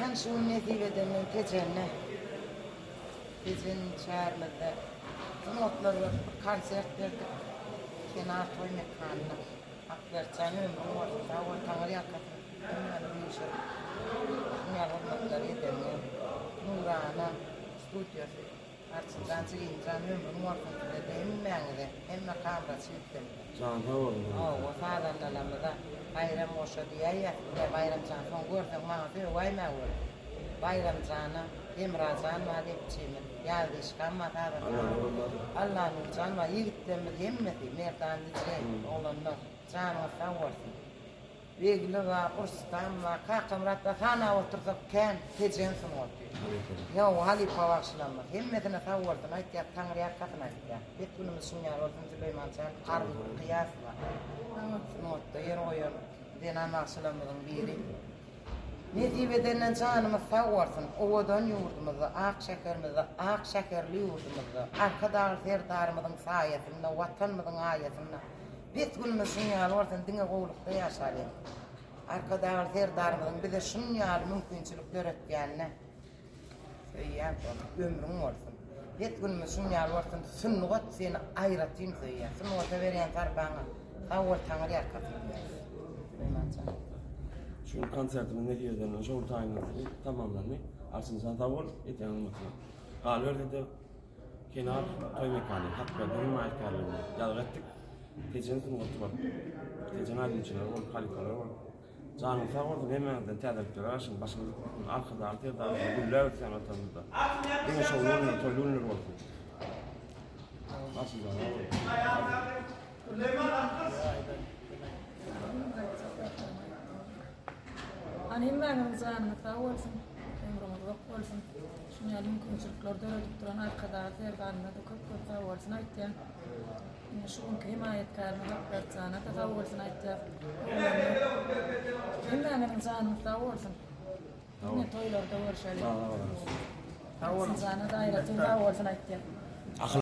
hem şu neticeden tecenne bizim çağırmadı. Notları konsert verdik. Kenar toy mekanına. Akber canım bu orta o tanrı yakatı. Bunları bir şey. Bunlar olmakları edemiyor. Nurana stüdyosu. Artık dansçı canım bu orta da emmengde. Emme kamera çıktı. Canlı oldu. O fadan da lamada bayram olsa diye ya bayram can son gördüm mağdur vay mağdur. Bayram canı Emrazan madepçimi geldi işkanma tabi. Allah'ın canıma yigitlerimi yemmedi merdanlı şey olanlar canıma savursın. Vegli var, ustam var, kakamratta sana oturduk ken tecensin oldu. Ya hali pavaksılanma. Hemmetine savurdun aytya tanrı yakatın aytya. Bet günümüz sunyar olsun Süleyman Can karlı kıyas var. Notta yer oyun denen aksılanmadın biri. Neticeden canımız savursun. Ovadan yurdumuzda, ak şekerli yurdumuzda, arkadaş serdarımızın sayesinde, vatanımızın ayetinde. Bet günümüz sunyar olsun dine kovlukta yaşarı. Arkadaş serdarımızın bize sunyar mümkünçülükler ötkenine. Söyleyen ömrün olsun. Bet günümüz sunyar olsun, sünnuğat seni ayratayım söyleyen. Sünnuğata veren tarbana, savur tanrı yakatın. Şu konsertimin neticeden şu tayinatını tamamlandı. Aslında sen tavır eten unutma. Kalıyor dedi. Kenar toy mekanı, hakikaten himayet kararını yalgattık. Tecen sunuğatı var. Tecen adın içine var, kalikalar var. Canım savurdum hemen de tedavikleri arasın. Başımı arkada artıya da güller ötsen ortamızda. Yine şovluğunu, toyluğunu olsun. Nasıl canım? Anim benim canım sağ olsun. Ömrümüz yok olsun. Şunu mümkünçülükler dördük duran arkadaşlar serdarına da çok sağ olsun aytyan. Yine şu anki himayetkarına haklar sana da sağ olsun aytyan. Anim benim canım sağ olsun. Yine toylarda var şöyle. Sağ olsun. Sana da ayratın sağ olsun aytyan.